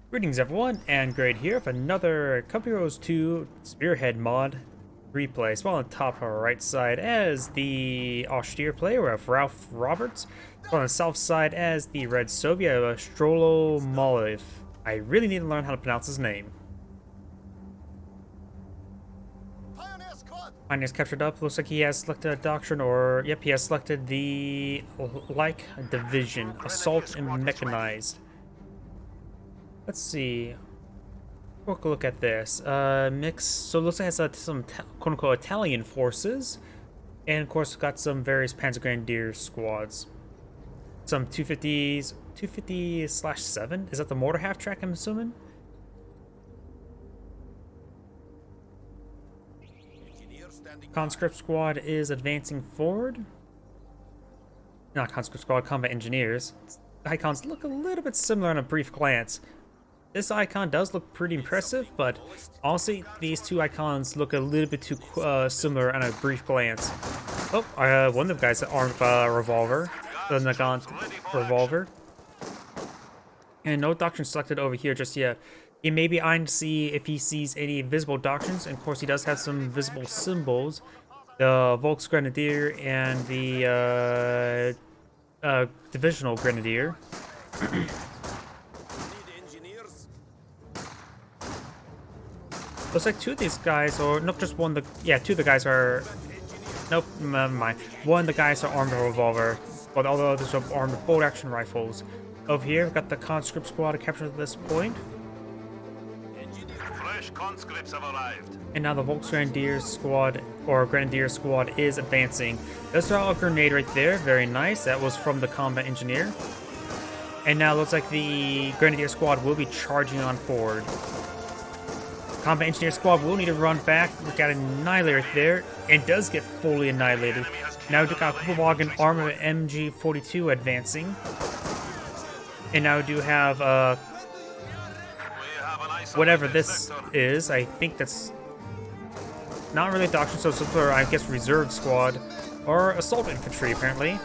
Greetings everyone, and Grade here for another Company Heroes 2 Spearhead mod replay. So on the top right side as the austere player, we have Ralph Roberts. On the south side as the Red Soviet, we have Stoklomolvi. I really need to learn how to pronounce his name. Pioneer's captured up. Looks like he has selected a doctrine, or yep, he has selected the like division, assault and mechanized. Let's see. Quick look at this. Mix. So it looks like it has some quote-unquote Italian forces, and of course got some various Panzer Grenadier squads. Some 250s, 250/7. Is that the mortar half track? I'm assuming. Conscript squad is advancing forward. Not conscript squad, combat engineers. Icons look a little bit similar on a brief glance. This icon does look pretty impressive, but honestly, these two icons look a little bit too similar on a brief glance. Oh, one of the guys armed with a revolver, the Nagant revolver. And no doctrine selected over here just yet. He may be eyeing to see if he sees any visible doctrines, and of course he does have some visible symbols. The Volks Grenadier and the Divisional Grenadier. Looks like two of these guys, or nope, just one. Two of the guys are. Nope, never mind. One of the guys are armed with a revolver, but all the others are armed with bolt-action rifles. Over here, we've got the conscript squad to capture at this point. Fresh conscripts have arrived. And now the Volks Grenadier squad, or Grenadier squad, is advancing. There's a grenade right there, very nice. That was from the combat engineer. And now it looks like the Grenadier squad will be charging on forward. Combat engineer squad will need to run back. We got annihilated right there, and does get fully annihilated. Now we got Kupelwagen armor MG42 advancing. And now we do have whatever this is. I think that's not really doctrine, so it's for, I guess, reserve squad or assault infantry apparently.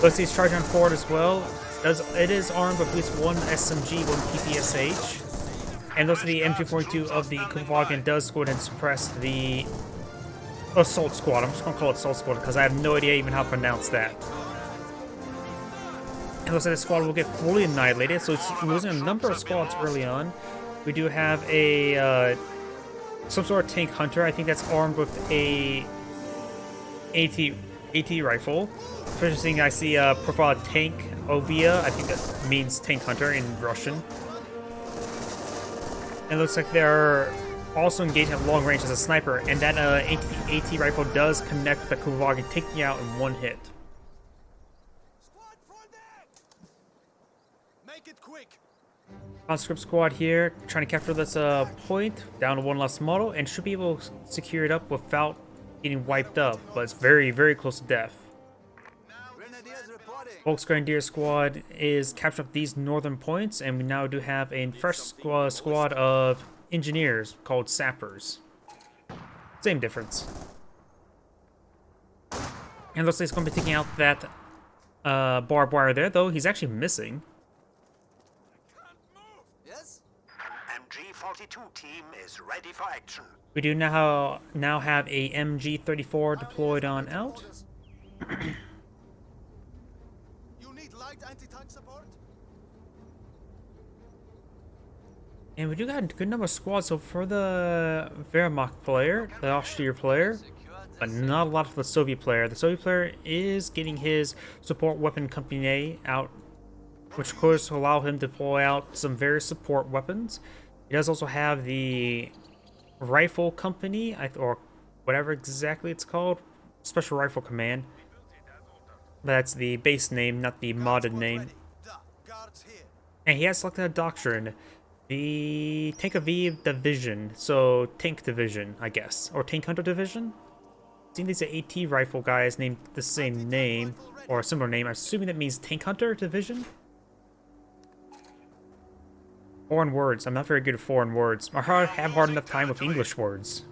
Let's see, he's charging on forward as well. It is armed with at least one SMG, one PPSH. And those are the MG42 of the Kupelwagen does go ahead and suppress the assault squad. I'm just gonna call it assault squad because I have no idea even how to pronounce that. And looks like the squad will get fully annihilated, so it's losing a number of squads early on. We do have a some sort of tank hunter. I think that's armed with a AT rifle. First thing I see profile tank Ovia. I think that means tank hunter in Russian. And it looks like they're also engaged at long range as a sniper, and that AT rifle does connect the Kupelwagen, taking out in one hit. Make it quick. Conscript squad here, trying to capture this point, down to one last model, and should be able to secure it up without getting wiped up, but it's very, very close to death. Volks Grenadier squad is capturing up these northern points, and we now do have a fresh squad of engineers called sappers. Same difference. And looks like he's going to be taking out that barbed wire there, though he's actually missing. Yes? MG42 team is ready for action. We do now have a MG34 deployed on out. Light anti-tank support? And we do got a good number of squads, so for the Wehrmacht player, the Austria player, but not a lot for the Soviet player. The Soviet player is getting his support weapon company out, which of course will allow him to deploy out some various support weapons. He does also have the rifle company, or whatever exactly it's called, Special Rifle Command. That's the base name, not the modded name. And he has selected a doctrine, the Tankovy Division, so Tank Division, I guess, or Tank Hunter Division. Seeing these AT rifle guys named the same name, or a similar name, I'm assuming that means Tank Hunter Division? Foreign words, I'm not very good at foreign words. I have hard enough time with English words.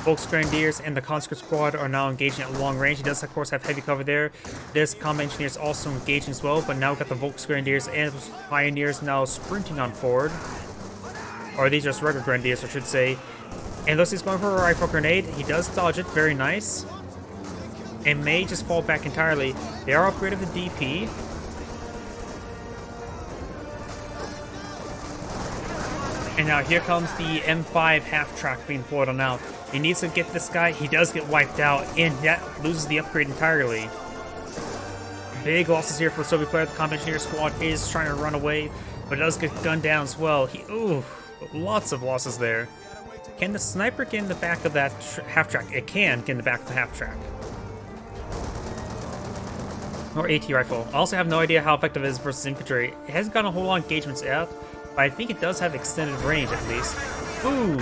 Volksgrenadiers and the conscript squad are now engaging at long range. He does, of course, have heavy cover there. This combat engineer is also engaging as well, but now we've got the Volksgrenadiers and pioneers now sprinting on forward. Or these are just regular grenadiers, I should say. And looks he's going for a rifle grenade. He does dodge it, very nice. And may just fall back entirely. They are upgraded the DP. And now here comes the M5 half-track being pulled on out. He needs to get this guy. He does get wiped out, and that loses the upgrade entirely. Big losses here for the Soviet player. The combat engineer squad is trying to run away, but it does get gunned down as well. Ooh, lots of losses there. Can the sniper get in the back of that half-track? It can get in the back of the half-track. Or AT rifle. I also have no idea how effective it is versus infantry. It hasn't gotten a whole lot of engagements yet, but I think it does have extended range at least. Ooh!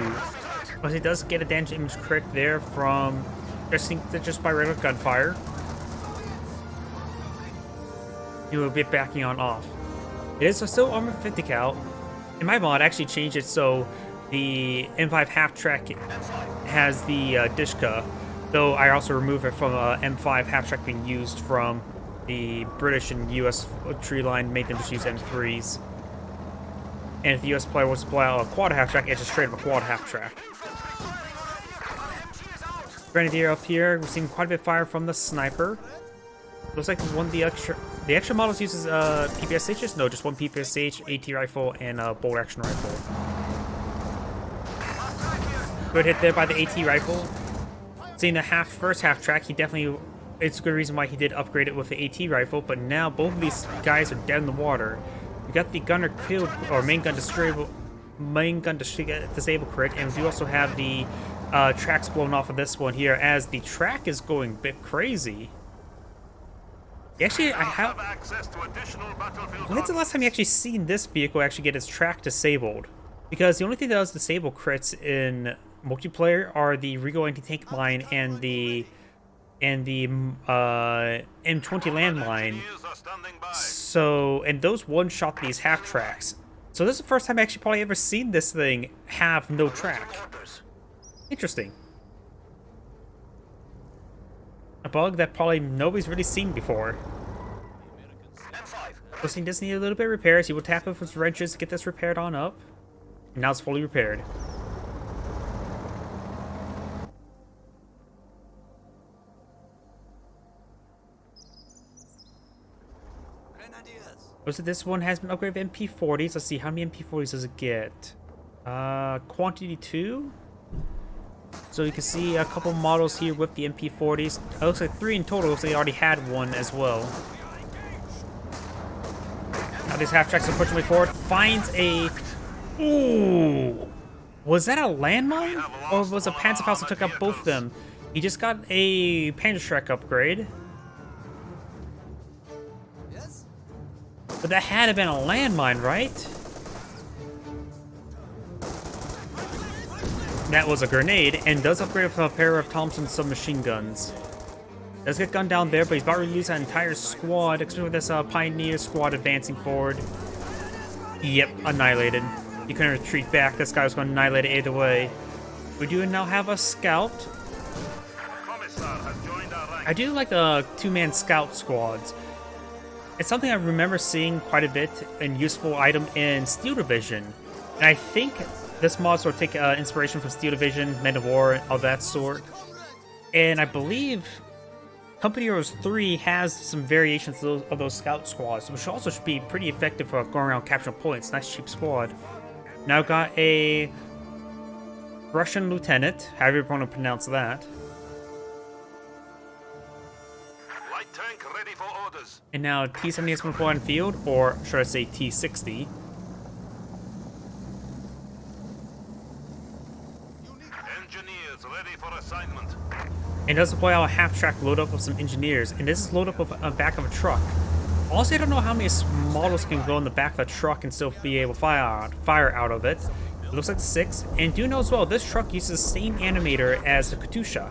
But it does get a damage image crit there from just by regular gunfire. He will be backing on off. It is still armor 50 cal. In my mod, I actually changed it so the M5 half-track has the Dishka, though I also removed it from M5 half-track being used from the British and US tree line, made them just use M3s. And if the US player wants to play out a quad half-track, it's just straight up a quad half-track. Grenadier up here, we're seeing quite a bit of fire from the sniper. Looks like one of the extra models uses PPSHs? No, just one PPSH, AT rifle, and a bolt action rifle. Good hit there by the AT rifle. Seeing the first half track, he definitely, it's a good reason why he did upgrade it with the AT rifle, but now both of these guys are dead in the water. We got the gunner killed, or main gun disable crit, and we also have the tracks blown off of this one here, as the track is going a bit crazy. Actually, when's the last time you actually seen this vehicle actually get its track disabled? Because the only thing that does disable crits in multiplayer are the Regal anti-tank mine and the M20 landmine. So, and those one-shot these half tracks. So this is the first time I actually probably ever seen this thing have no track. Interesting. A bug that probably nobody's really seen before. This thing does need a little bit of repairs. He will tap it with his wrenches to get this repaired on up. And now it's fully repaired. So this one has been upgraded with MP40s. Let's see, how many MP40s does it get? Quantity 2? So you can see a couple models here with the MP40s. It looks like 3 in total, so they already had one as well. Now this half-track's pushing forward. Finds a... Ooh! Was that a landmine? Or was it a Panzerfaust that took out both of them? He just got a Panzerschreck upgrade. But that had to have been a landmine, right? That was a grenade, and does upgrade from a pair of Thompson submachine guns. Does get gunned down there, but he's about to use that entire squad, especially with this Pioneer squad advancing forward. Yep, annihilated. He couldn't retreat back. This guy was going to annihilate it either way. We do now have a scout. I do like the two-man scout squads. It's something I remember seeing quite a bit, and useful item in Steel Division. And I think this mod sort of take inspiration from Steel Division, Men of War, all that sort. And I believe Company Heroes 3 has some variations of those scout squads, which also should be pretty effective for going around capturing points. Nice cheap squad. Now got a Russian lieutenant, however you want to pronounce that. Light tank ready for orders. And now T-70 has been deployed on field, or should I say T-60. Engineers ready for assignment. And does deploy out a half-track load up of some engineers, and this is load up of the back of a truck. Also, I don't know how many models can go in the back of a truck and still be able to fire out of it. It looks like 6, and do know as well, this truck uses the same animator as the Katusha.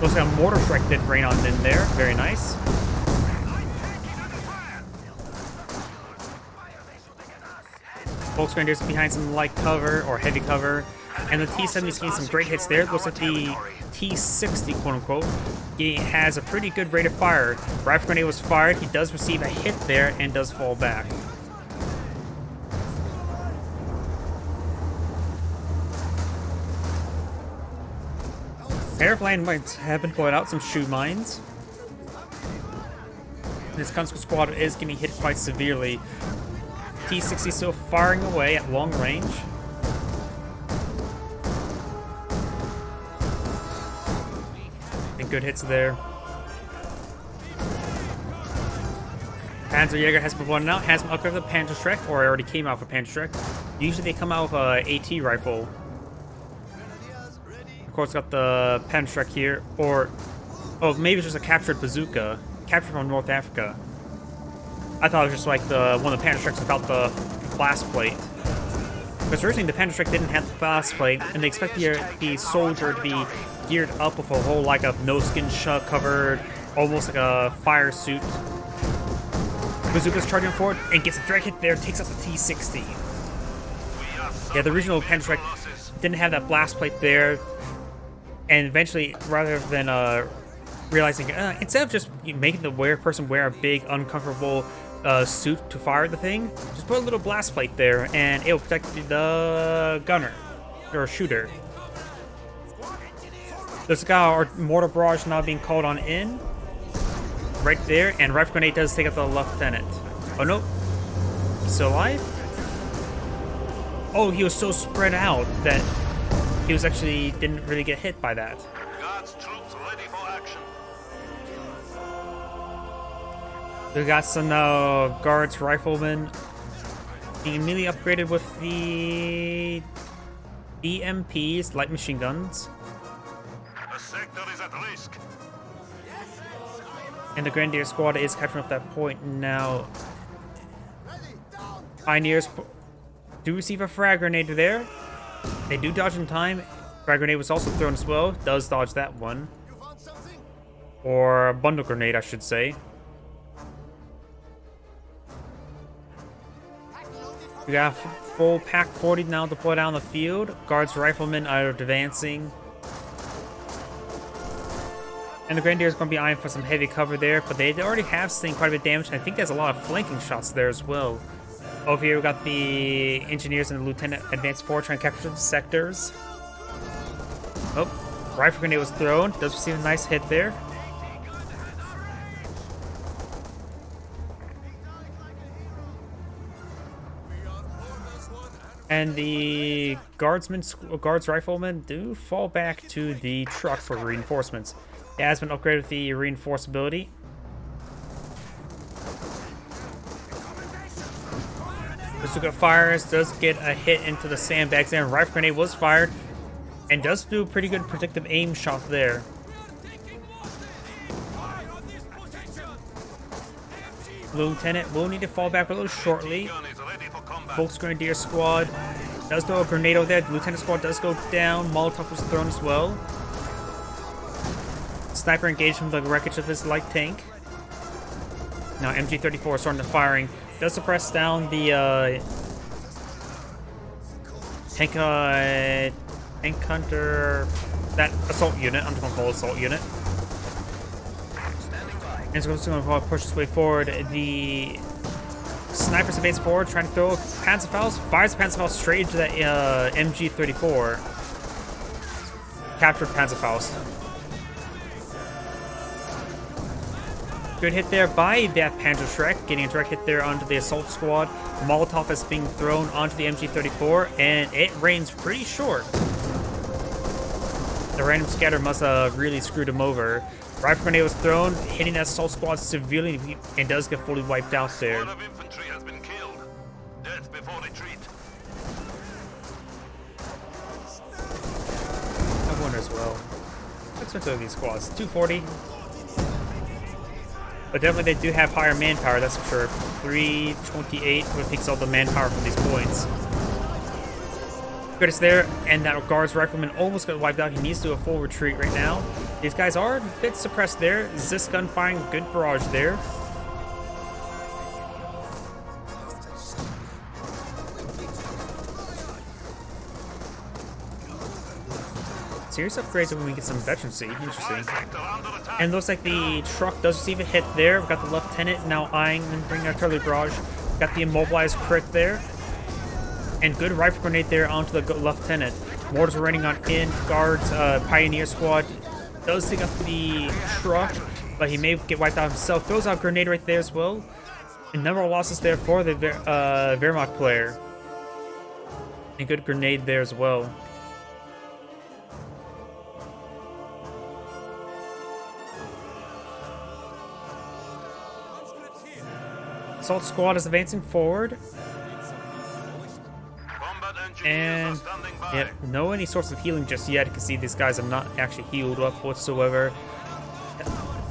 Looks like a mortar strike did rain on in there. Very nice. Volksgrenadiers behind some light cover or heavy cover. And the T-70 is getting some great hits there. Looks like the T-60, quote-unquote, he has a pretty good rate of fire. Rifle grenade was fired. He does receive a hit there and does fall back. A pair of landmines have been pulling out, some shoe mines. This conscript squad is getting hit quite severely. T-60 still firing away at long range. And good hits there. Panzerjäger has been blown out, has been upgraded with Panzerschreck, or already came out for Panzerschreck. Usually they come out with a AT rifle. Of course, got the Panzerschreck here, or oh, maybe it's just a captured bazooka, captured from North Africa. I thought it was just like the one of the Panzerschrecks without the blast plate. Because originally the Panzerschreck didn't have the blast plate, and they expect the soldier to be geared up with a whole like a no-skin covered, almost like a fire suit. Bazooka's charging forward and gets a direct hit there, takes out the T-60. Yeah, the original Panzerschreck didn't have that blast plate there, and eventually, rather than realizing, instead of just making the person wear a big, uncomfortable suit to fire the thing, just put a little blast plate there, and it'll protect the gunner or shooter. There's a mortar barrage now being called on in. Right there, and rifle grenade does take out the lieutenant. Oh no, still alive? Oh, he was so spread out that he was actually didn't really get hit by that. Guards troops ready for action. We got some guards riflemen being immediately upgraded with the EMPs, light machine guns. The sector is at risk. And the Grenadier squad is catching up that point now. Pioneers do receive a frag grenade there. They do dodge in time. Frag grenade was also thrown as well. Does dodge that one. Or a bundle grenade, I should say. We got full pack 40 now deployed out on the field. Guards, riflemen are advancing. And the Grenadier is going to be eyeing for some heavy cover there, but they already have seen quite a bit of damage, and I think there's a lot of flanking shots there as well. Over here, we got the engineers and the lieutenant advanced forward trying to capture the sectors. Oh, rifle grenade was thrown. Does receive a nice hit there. And the guards riflemen do fall back to the truck for reinforcements. It has been upgraded with the reinforceability. Bazooka fires, does get a hit into the sandbags there, and rifle grenade was fired, and does do a pretty good predictive aim shot there. Lieutenant will need to fall back a little shortly. Volksgrenadier squad does throw a grenade over there. The lieutenant squad does go down. Molotov was thrown as well. Sniper engaged from the wreckage of this light tank. Now MG-34 starting to firing. Does suppress down the tank hunter, that assault unit. I'm just gonna call it assault unit. And it's going to push its way forward. The snipers advance forward, trying to throw Panzerfaust. Fires Panzerfaust straight into that MG-34. Captured Panzerfaust. Good hit there by that Panzerschreck, getting a direct hit there onto the assault squad. Molotov is being thrown onto the MG-34, and it rains pretty short. The random scatter must have really screwed him over. Rifle grenade was thrown, hitting that assault squad severely, and does get fully wiped out there. One of infantry has been killed. Death before retreat. I wonder as well. Let's look at these squads. 240. But definitely they do have higher manpower, that's for sure. 328 would takes all the manpower from these points. Good, it's there, and that guards rifleman almost got wiped out. He needs to do a full retreat right now. These guys are a bit suppressed there. Zis gun firing good barrage there. Serious upgrades when we get some veterancy. Interesting. Sector under attack. And looks like the truck does receive a hit there. We've got the lieutenant now eyeing and bringing artillery barrage. Got the immobilized crit there. And good rifle grenade there onto the lieutenant. Mortars are raining on in. Guards, Pioneer squad does take up the truck, but he may get wiped out himself. Throws out grenade right there as well. A number of losses there for the Wehrmacht player. A good grenade there as well. Assault squad is advancing forward. Combat engineers And are standing by. yep, no any sorts of healing just yet. You can see these guys are not actually healed up whatsoever.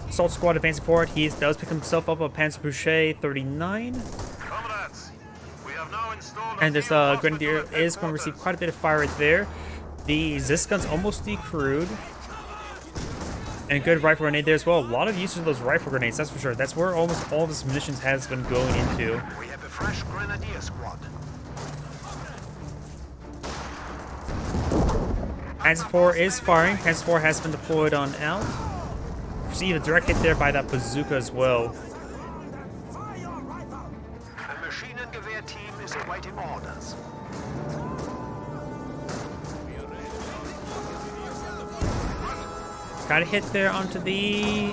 Assault squad advancing forward. He does pick himself up a Panzerboucher 39. Comrades, we have now installed a And this field Grenadier hospital at is going to receive headquarters. quite a bit of fire right there. The Zis gun's almost decrewed. And a good rifle grenade there as well. A lot of usage of those rifle grenades, that's for sure. That's where almost all this munitions has been going into. We have a fresh grenadier squad. Panzer IV is firing. Panzer IV has been deployed on out. See the direct hit there by that bazooka as well. The machine and Gewehr team is awaiting orders. Got a hit there onto the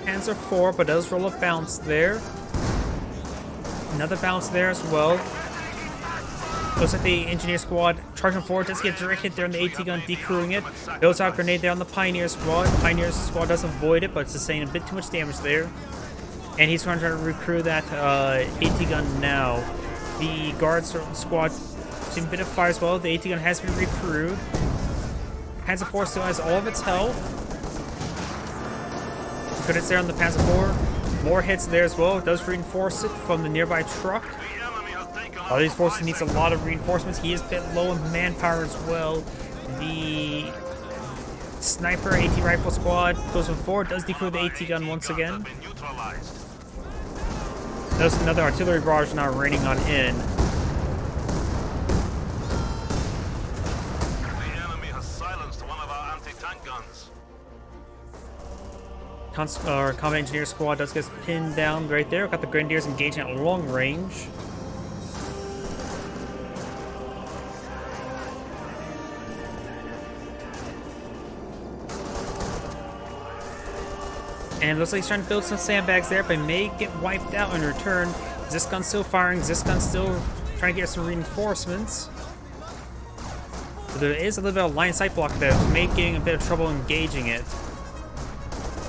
Panzer IV, but does roll a bounce there. Another bounce there as well. Looks like the engineer squad charging forward, does get a direct hit there on the AT gun, decrewing it. Builds out grenade there on the Pioneer squad. Pioneer squad does avoid it, but sustaining a bit too much damage there. And he's going to try to recruit that AT gun now. The guards squad seeing a bit of fire as well. The AT gun has been recruited. Panzer IV still has all of its health. Good hits there on the Panzer IV. More hits there as well. It does reinforce it from the nearby truck. The enemy has taken All these forces needs a lot of reinforcements. He is a bit low in manpower as well. The sniper AT rifle squad goes forward, does decrew the AT gun once again. Been neutralized. There's another artillery barrage now raining on in. The enemy has silenced one of our anti-tank guns. Combat engineer squad does get pinned down right there. Got the grenadiers engaging at long range. And looks like he's trying to build some sandbags there, but may get wiped out in return. Ziskun's still firing. Ziskun's still trying to get some reinforcements. But there is a little bit of line sight block there, making a bit of trouble engaging it.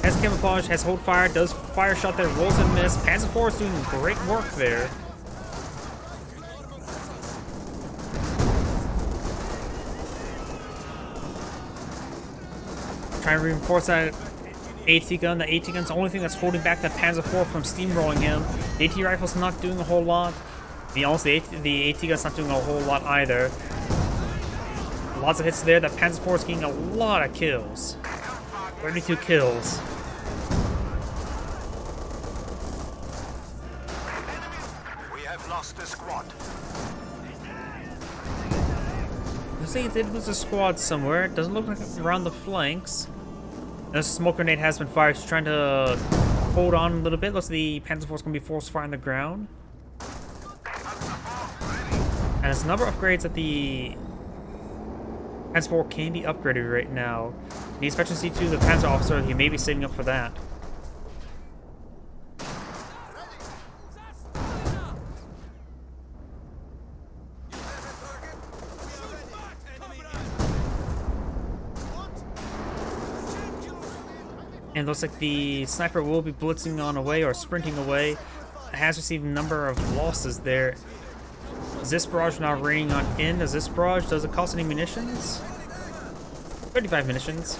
Has camouflage, has hold fire, does fire shot there, rolls and miss. Panzer IV is doing great work there. Trying to reinforce that AT gun. The AT gun's the only thing that's holding back that Panzer IV from steamrolling him. The AT rifle's not doing a whole lot. The AT gun's not doing a whole lot either. Lots of hits there. That Panzer IV is getting a lot of kills. 32 kills. We have lost the squad. Looks like it did lose a squad somewhere. It doesn't look like it's around the flanks. And a smoke grenade has been fired. She's trying to hold on a little bit. Looks like the Panzer IV is going to be forced fire on the ground. And there's a number of upgrades that the Panzer IV can be upgraded right now. Needs veterancy to the Panzer officer. He may be saving up for that. And looks like the sniper will be blitzing on away or sprinting away. Has received a number of losses there. Zis barrage now raining on in. The Zis barrage, does it cost any munitions? 35 munitions.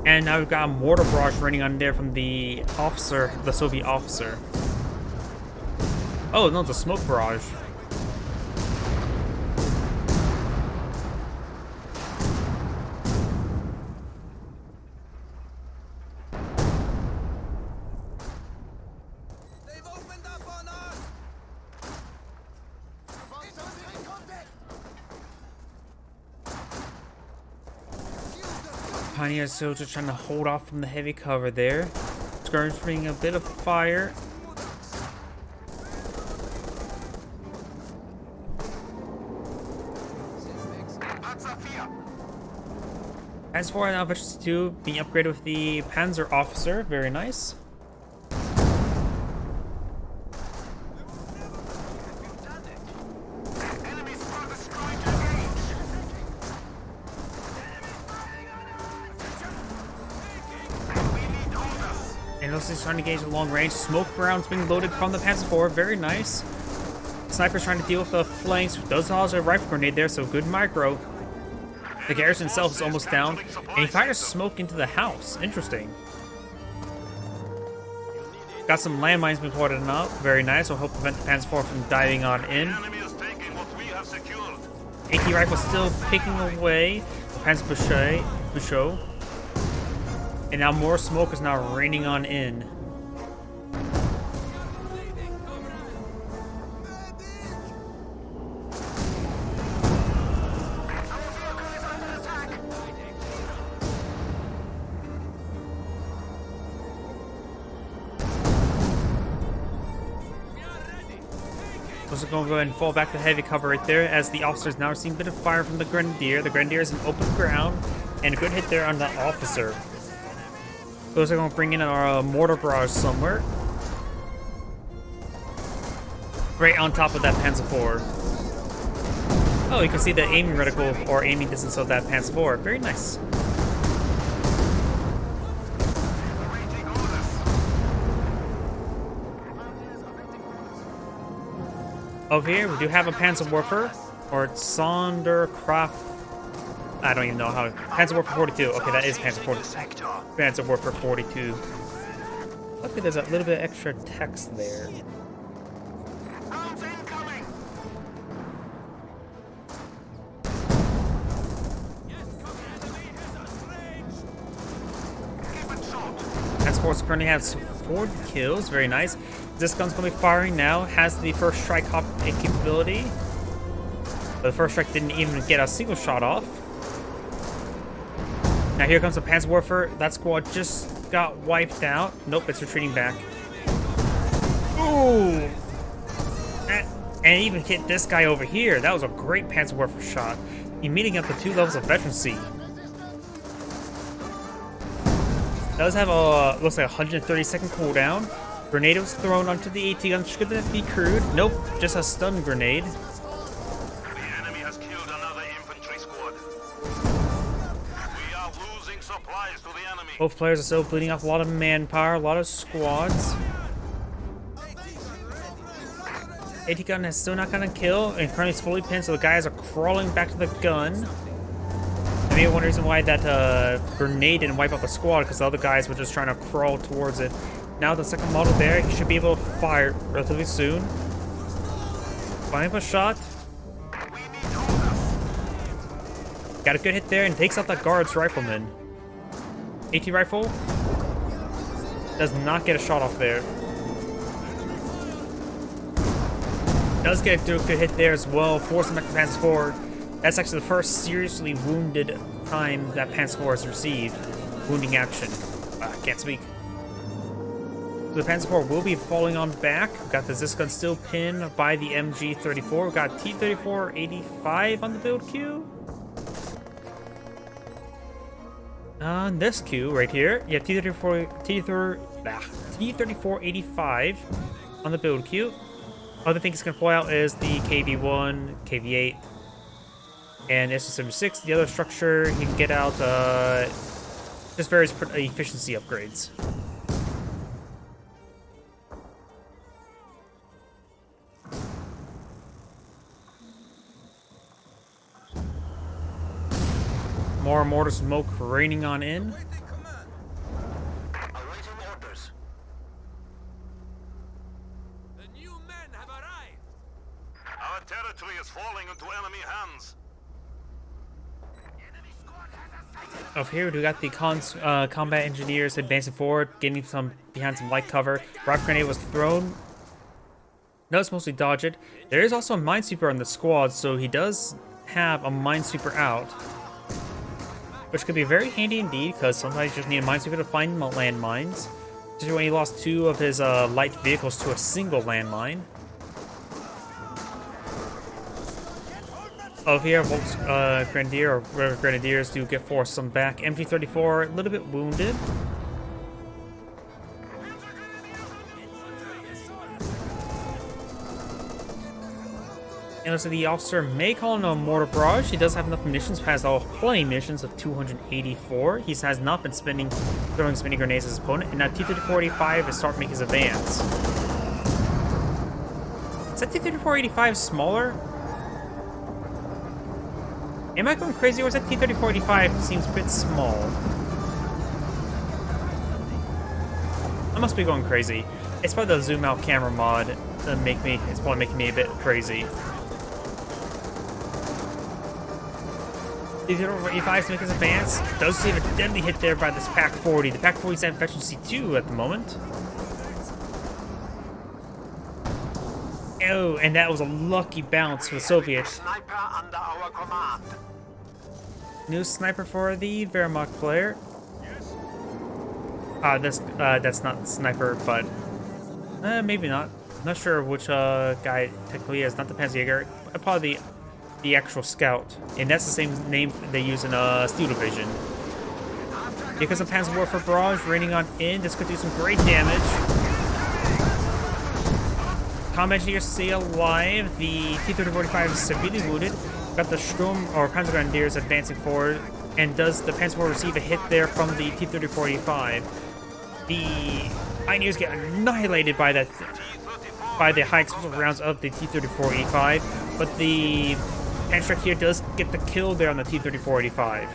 And now we've got a mortar barrage raining on there from the officer, the Soviet officer. Oh no, it's a smoke barrage. Pioneer soldier trying to hold off from the heavy cover there. Skirmish bringing a bit of fire. Panzer 4 now Veterans 2 being upgraded with the Panzer Officer. Very nice. And also he's trying to engage a long range. Smoke rounds being loaded from the Panzer 4. Very nice. Sniper's trying to deal with the flanks. Does dodge a rifle grenade there, so good micro. The garrison itself is almost down. And he fires smoke into the house. Interesting. Got some landmines being ported out. Very nice. Will help prevent the Panzer 4 from diving on in. AT rifle still picking away. Panzer Bouchot. And now more smoke is now raining on in. Those are going to go ahead and fall back to heavy cover right there as the officers now are seeing a bit of fire from the Grenadier. The Grenadier is in open ground and a good hit there on the officer. Those are going to bring in our mortar barrage somewhere. Right on top of that Panzer 4. Oh, you can see the aiming reticle or aiming distance of that Panzer 4. Very nice. Over here, we do have a Panzerwerfer, or Sonderkraft. I don't even know how. Panzerwerfer 42. Okay, that is Panzerwerfer 42. Luckily, there's a little bit of extra text there. Panzer currently has 4 kills. Very nice. This gun's going to be firing now. Has the first strike capability. But the first strike didn't even get a single shot off. Now here comes the Panzerwerfer. That squad just got wiped out. Nope, it's retreating back. Ooh! And even hit this guy over here. That was a great Panzerwerfer shot. You're meeting up the 2 levels of veterancy. Does have a, looks like a 130-second cooldown. Grenade was thrown onto the AT gun. Should that be crude? Nope, just a stun grenade. The enemy has killed another infantry squad. We are losing supplies to the enemy. Both players are still bleeding off a lot of manpower, a lot of squads. AT gun is still not gonna kill, and currently it's fully pinned, so the guys are crawling back to the gun. Maybe one reason why that grenade didn't wipe out the squad, because the other guys were just trying to crawl towards it. Now the second model there, he should be able to fire relatively soon. Find a shot. Got a good hit there and takes out that guard's rifleman. AT rifle does not get a shot off there. Does get a good hit there as well, forcing back to Panzer 4. That's actually the first seriously wounded time that Panzer 4 has received wounding action. Can't speak. So the Panzer 4 will be falling on back. We've got the Zisgun still pinned by the MG34. We've got T-34-85 on the build queue. On this queue right here, you have T-34-85 on the build queue. Other thing it's going to pull out is the KV-1, KV-8, and SS-76. The other structure you can get out just various efficiency upgrades. More mortar smoke raining on in. Awaiting orders. The new men have arrived. Our territory is falling into enemy hands. Over here, we got the combat engineers advancing forward, getting some behind some light cover. Rocket grenade was thrown. No, it's mostly dodge it. There is also a minesweeper on the squad, so he does have a minesweeper out. which could be very handy indeed, because sometimes you just need a minesweeper to find landmines. Just when he lost 2 of his light vehicles to a single landmine. Over here, Volk's Grenadier, or whatever Grenadiers do get forced some back. MG34, a little bit wounded. And looks like the officer may call in a mortar barrage. He does have enough munitions, has plenty of munitions of 284. He has not been throwing spinning grenades at his opponent, and now T-3485 is starting to make his advance. Is that T-3485 smaller? Am I going crazy, or is that T-3485 seems a bit small? I must be going crazy. It's probably the zoom out camera mod that it's probably making me a bit crazy. T-3485 to make his advance. Does receive a deadly hit there by this Pack 40. The Pack 40 is at efficiency 2 at the moment. Oh, and that was a lucky bounce for the Soviets. Sniper under our command. New sniper for the Wehrmacht player. That's not sniper, but maybe not. I'm not sure which guy technically is. Not the Panzerjäger, probably the actual scout, and that's the same name they use in Steel Division. Because of Panzer Warfare Barrage raining on in, this could do some great damage. Combat engineers stay alive. The T-3485 is severely wounded. Got the Sturm or Panzer Grenadiers advancing forward, and does the Panzer IV receive a hit there from the T-3485? The Pioneers get annihilated by the high explosive rounds of the T-3485, but the Panzer here does get the kill there on the T-3485.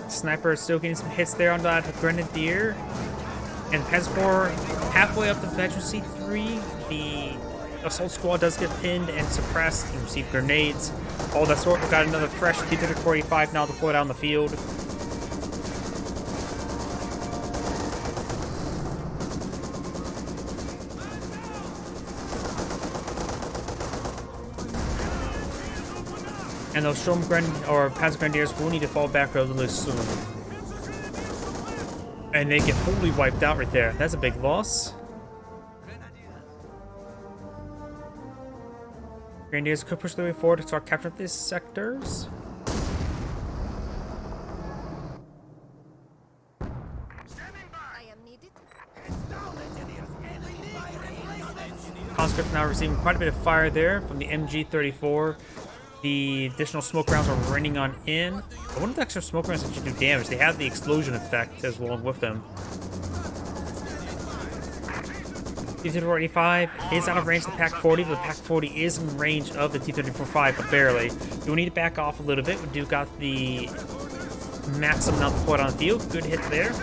Sniper is still getting some hits there on that Grenadier. And Panzer IV halfway up the efficiency 3. The assault squad does get pinned and suppressed and receive grenades. All that sort. We've got another fresh T-3485 now deployed out on the field. And those Sturm or Panzer Grenadiers will need to fall back relatively soon. And they get fully wiped out right there. That's a big loss. Grenadiers could push their way forward to start capturing these sectors. Conscript now receiving quite a bit of fire there from the MG34. The additional smoke rounds are raining on in. I wonder if the extra smoke rounds actually do damage. They have the explosion effect as well with them. T-3485 is out of range of the Pack 40, but the Pack 40 is in range of the T-3485, but barely. Do need to back off a little bit. We do got the maximum amount deployed on the field. Good hit there.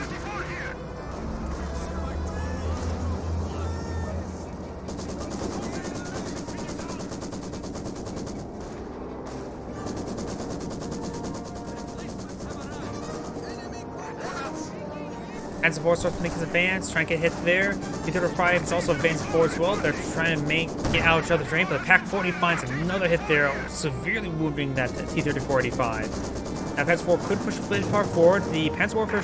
Panzer IV starts to make his advance, trying to get hit there. T-35 is also advancing forward as well. They're trying to get out of each other's range, but the Pack 40 finds another hit there, severely wounding that T-3485. Now Panzer IV could push a bit far forward. The Panzer Warfare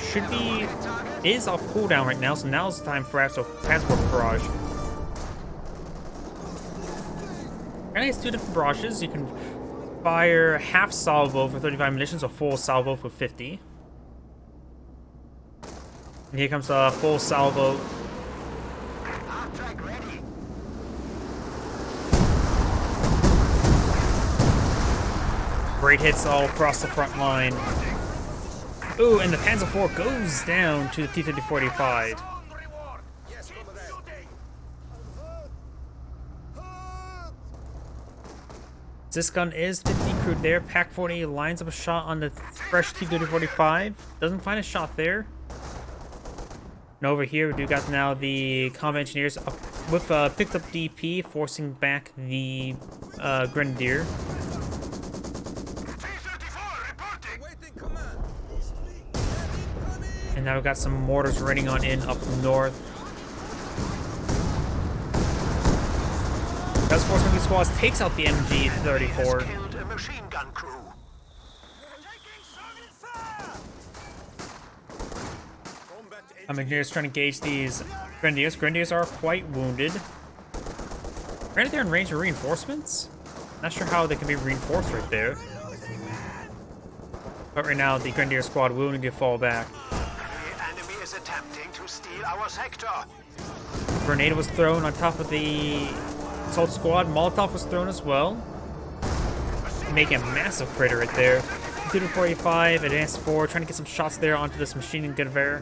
is off cooldown right now, so now's the time for perhaps a Panzer Warfare barrage. And has 2 different barrages. You can fire half salvo for 35 munitions, or full salvo for 50. And here comes a full salvo. Great hits all across the front line. Ooh, and the Panzer IV goes down to the T-3485. This gun is 50 crude there. Pack 40 lines up a shot on the fresh T-3485. Doesn't find a shot there. And over here, we do got now the combat engineers up with picked up DP, forcing back the Grenadier. And now we've got some mortars raining on in up north. Task Force Movie Squads takes out the MG-34. Killed a machine gun crew. Engineers trying to engage these Grenadiers. Grenadiers are quite wounded. Granted, they're in range of reinforcements. Not sure how they can be reinforced right there. But right now, the Grenadier squad will need to fall back. The enemy is attempting to steal our sector. Grenade was thrown on top of the assault squad. Molotov was thrown as well, making a massive crater right there. T-2 45 advanced forward, trying to get some shots there onto this machine gun Wehr.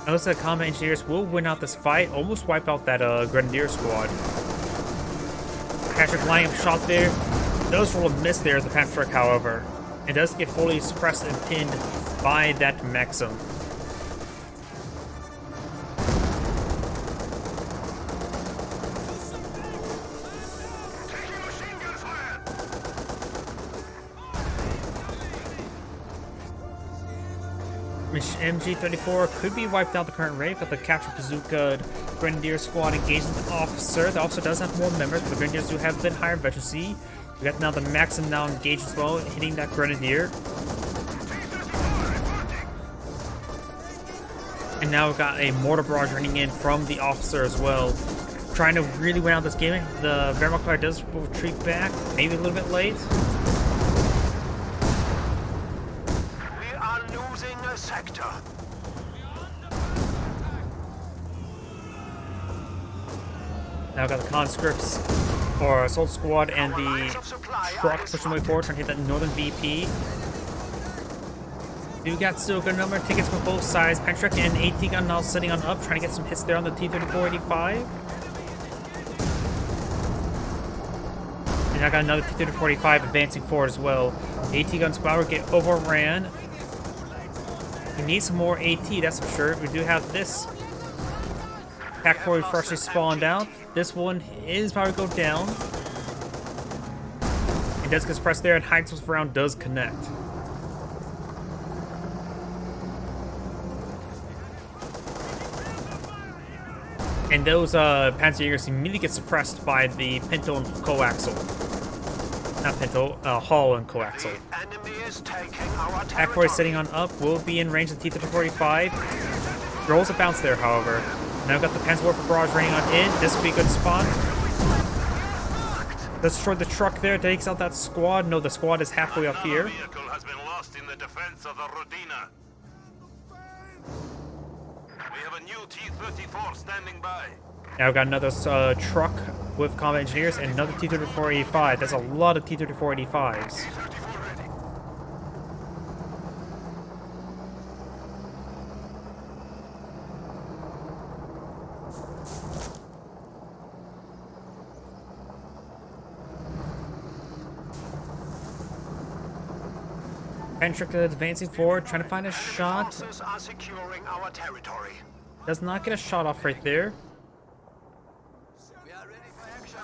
It looks like combat engineers will win out this fight, almost wipe out that Grenadier squad. Patrick lining up shot there. Does roll a miss there as the Patrick, however. It does get fully suppressed and pinned by that Maxim. MG-34 could be wiped out the current rate, but the captured bazooka Grenadier squad engaging the officer. The officer does have more members, but the Grenadiers do have a bit higher veterancy. We got now the Maxim now engaged as well, hitting that Grenadier. And now we've got a mortar barrage running in from the officer as well. Trying to really win out this game. The Wehrmacht player does retreat back, maybe a little bit late. We are losing a sector. Now we've got the conscripts or assault squad and the truck pushing their way forward, trying to hit that northern VP. We got still a good number of tickets from both sides. Pentrick and AT gun now setting on up, trying to get some hits there on the T-34-85. And I got another T-34-85 advancing forward as well. AT gun squad will get overran. We need some more AT, that's for sure. We do have this Pack 4 freshly spawned out. This one is probably go down. It does get suppressed there, and Heinz's round does connect. And those Panzerjägers immediately get suppressed by the Pinto and coaxial. Not Pinto, Hull and coaxial. Pack 4 is sitting on up, will be in range of the T-34-85. Rolls a bounce there, however. Now we've got the Panzerwerfer barrage raining on in. This would be a good spot. Let's destroy the truck there, takes out that squad. No, the squad is halfway up here. Vehicle has been lost in the defense of the Rodina. We have a new T-34 standing by. Now we've got another truck with combat engineers and another T-34-85. That's a lot of T-34-85s. Pentrick advancing forward, trying to find a shot. Forces are securing our territory. Does not get a shot off right there. We are ready for action.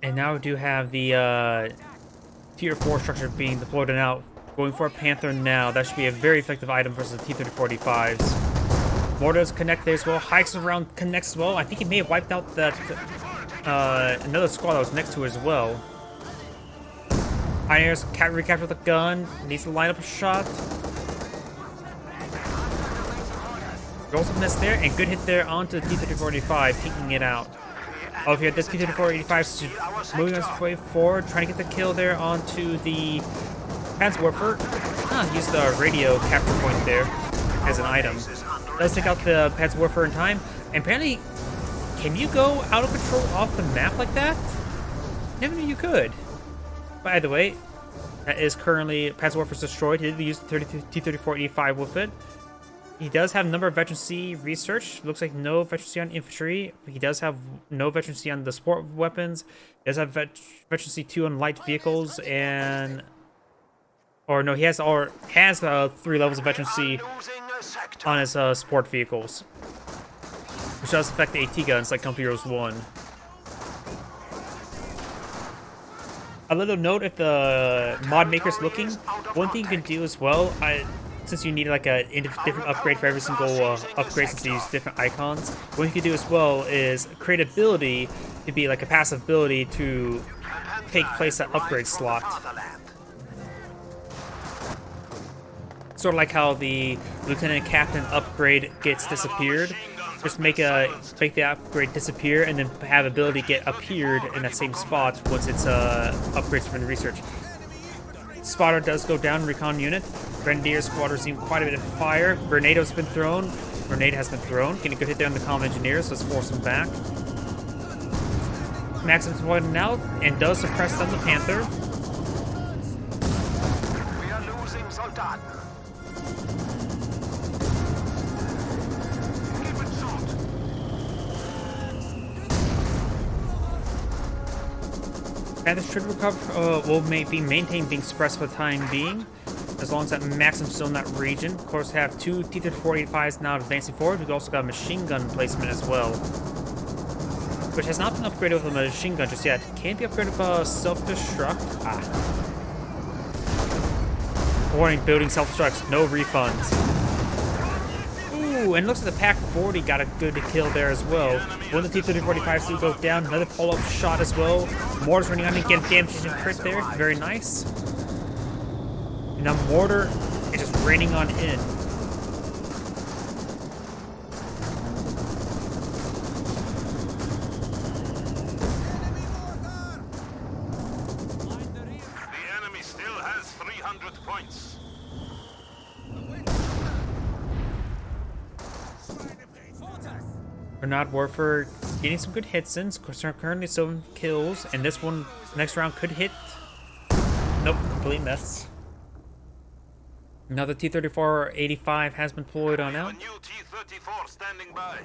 And now we do have the Tier 4 structure being deployed and out. Going for a Panther now. That should be a very effective item versus the T-34-85s. Mortars connect there as well. Hikes around connects as well. I think he may have wiped out that another squad that was next to it as well. Pioneers recapture the gun. Needs to line up a shot. Rolls a miss there, and good hit there onto the T-34-85, taking it out. Oh, here, this T-34-85 moving its way forward, trying to get the kill there onto the Panzerwerfer. Use the radio capture point there as an item. Does take out the Panzerwerfer in time, and apparently, can you go out of control off the map like that? Never knew you could. By the way, that is currently Panzerwerfer's destroyed. He did use the T-34-85 with it. He does have a number of veterancy research. Looks like no veterancy on infantry. He does have no veterancy on the support weapons. He does have veterancy 2 on light vehicles, and or no, he has 3 levels of veterancy on his support vehicles, which does affect the AT guns like Company Heroes 1. A little note, if the mod maker's looking, one thing you can do as well, since since you need like a different upgrade for every single upgrade, since you use different icons, what you could do as well is create an ability to be like a passive ability to take place at upgrade slot. Sort of like how the lieutenant captain upgrade gets disappeared. Just make the upgrade disappear and then have ability get appeared in that same spot once it's upgrades from the research. Spotter does go down, recon unit. Grenadier squad receiving quite a bit of fire. Grenade has been thrown. Grenade has been thrown. Getting a good hit there on the comm engineers, so let's force them back. Maxim's pointing out and does suppress on the Panther. We are losing Soldat. Keep it short. Panthers should recover, will be maintained being suppressed for the time being, as long as that Maxim's still in that region. Of course, we have two T-3485s now advancing forward. We've also got a machine gun placement as well, which has not been upgraded with a machine gun just yet. Can't be upgraded with a self-destruct. Warning, building self-destructs, no refunds. Ooh, and it looks like the PaK-40 got a good kill there as well. One of the T-3485s do go down, another follow-up shot as well. Mortar's running on and getting damage and crit there, very nice. And now Mortar is just raining on in. The enemy still has 300 points. Bernard Warford getting some good hits in. Currently 7 kills, and this one next round could hit. Nope, complete miss. Another T-34-85 has been deployed on A out. new T-34 standing by.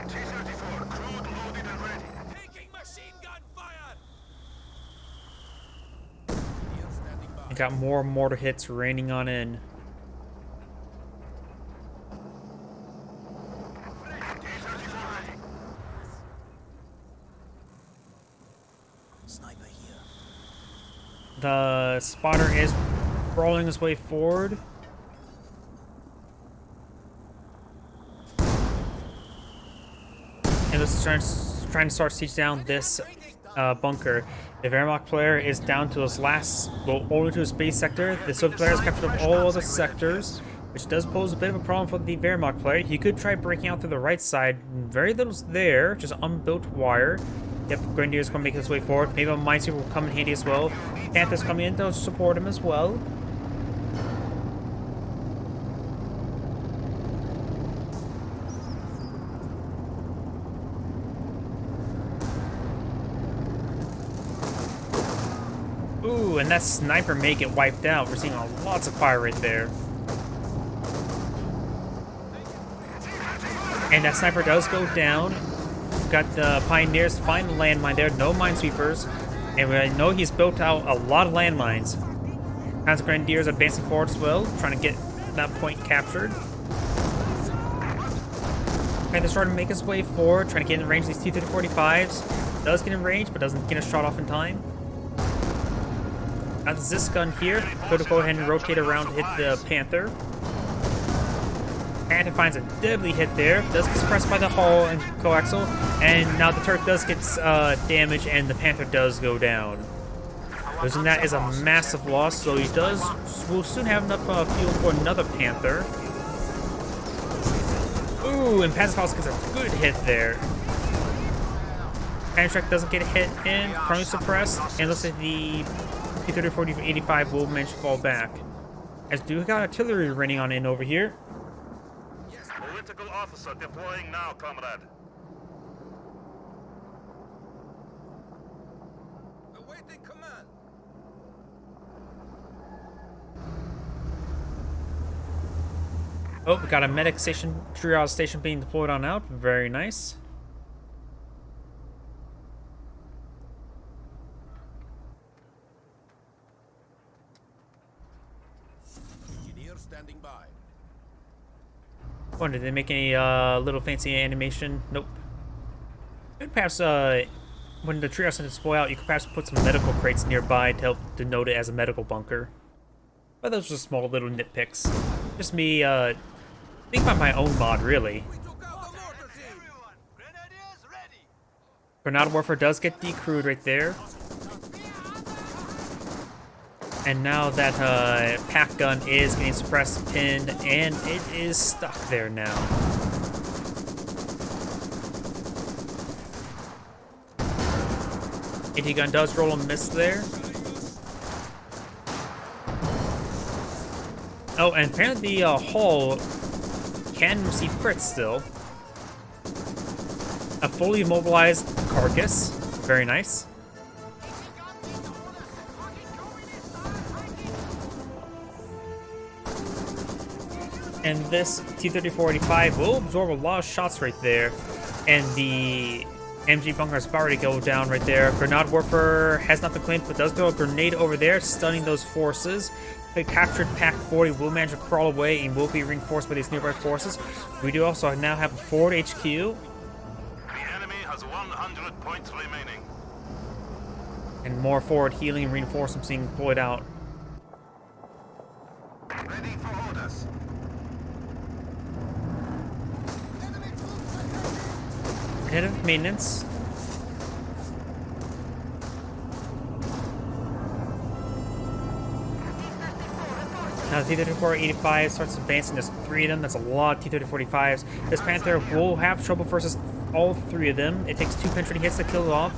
T-34 crude loaded and ready. Taking machine gun fire. And got more mortar hits raining on in. Sniper here. The spotter is rolling his way forward. And this is trying to start siege down this bunker. The Wehrmacht player is down to his last, well, only to his base sector. The Soviet player has captured up all other sectors, which does pose a bit of a problem for the Wehrmacht player. He could try breaking out through the right side. Very little's there, just unbuilt wire. Yep, Grenadier's going to make his way forward. Maybe a Minesweeper will come in handy as well. Panther's coming in to support him as well. Ooh, and that sniper may get wiped out. We're seeing lots of fire right there. And that sniper does go down. Got the Pioneers find the landmine there. No minesweepers. And we know he's built out a lot of landmines. Has Grenadiers advancing forward as well, trying to get that point captured. Panther's starting to make his way forward, trying to get in range of these T-34-85s. Does get in range, but doesn't get a shot off in time. Got this gun here. Could go ahead and rotate around to hit the Panther. Panther finds a deadly hit there. Does get suppressed by the hull and coaxial. And now the turret does get damage, and the Panther does go down. Losing that is a massive loss, so he will soon have enough fuel for another Panther. Ooh, and Panther's gets a good hit there. Panther doesn't get a hit in, currently suppressed, and looks like the T-34-85 will manage to fall back. As do got artillery running on in over here. Political officer deploying now, comrade. Awaiting command. Oh, we got a medic station, triage station being deployed on out. Very nice. Engineer standing by. Wonder, did they make any little fancy animation? Nope. Could perhaps when the triage center deploy out, you could perhaps put some medical crates nearby to help denote it as a medical bunker. But those are just small little nitpicks. Just me, think about my own mod, really. We took out the mortar team. Everyone, grenadiers ready. Granada Warfare does get decrewed right there. And now that pack gun is getting suppressed, pinned, and it is stuck there now. AT gun does roll a miss there. Oh, and apparently the hull can receive crits still. A fully immobilized carcass. Very nice. And this T-34-85 will absorb a lot of shots right there. And the MG bunker is about to go down right there. Grenade Warfare has not been claimed, but does throw a grenade over there, stunning those forces. The captured Pack 40 will manage to crawl away and will be reinforced by these nearby forces. We do also now have a forward HQ. The enemy has 100 points remaining. And more forward healing and reinforcements being deployed out. Ready for orders. Preventive maintenance. Now the T-34-85 starts advancing. There's 3 of them. That's a lot of T-34-85s. This Panther will have trouble versus all 3 of them. It takes 2 penetrating hits to kill it off,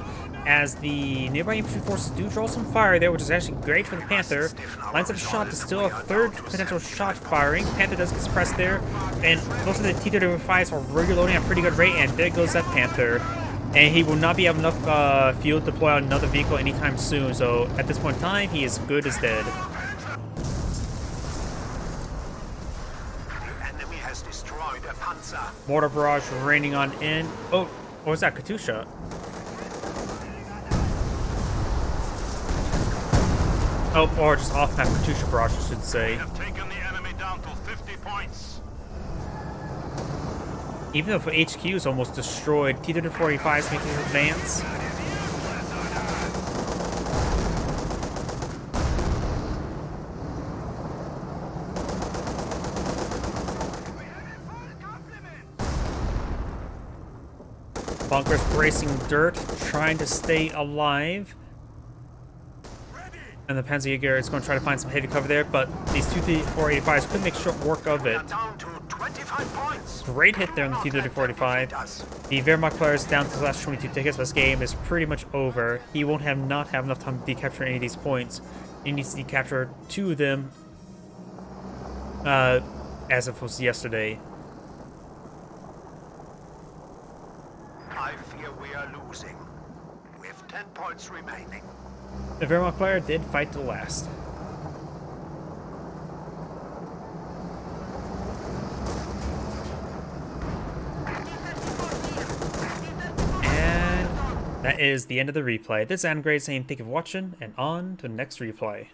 as the nearby infantry forces do draw some fire there, which is actually great for the Panther. Lines up a shot to still a 3rd potential shot firing. Panther does get suppressed there, and most of the T-35s are reloading at a pretty good rate, and there goes that Panther. And he will not be having enough fuel to deploy out another vehicle anytime soon, so at this point in time, he is good as dead. Mortar barrage raining on in. Oh, what was that? Katusha. Oh, or just off-map Katusha barrage, I should say. We have taken the enemy down to 50 points. Even though HQ is almost destroyed, T-34-85 is making an advance. Bunker's bracing dirt, trying to stay alive. And the Panzerjäger is going to try to find some heavy cover there, but these two T-34-85s could make short work of it. Down to 25 points. Great hit there on the T-34-85. The Wehrmacht player is down to the last 22 tickets. This game is pretty much over. He won't not have enough time to decapture any of these points. He needs to decapture 2 of them, as it was yesterday. I fear we are losing, with 10 points remaining. The Wehrmacht player did fight to the last. And that is the end of the replay. This is Adam Gray saying thank you for watching, and on to the next replay.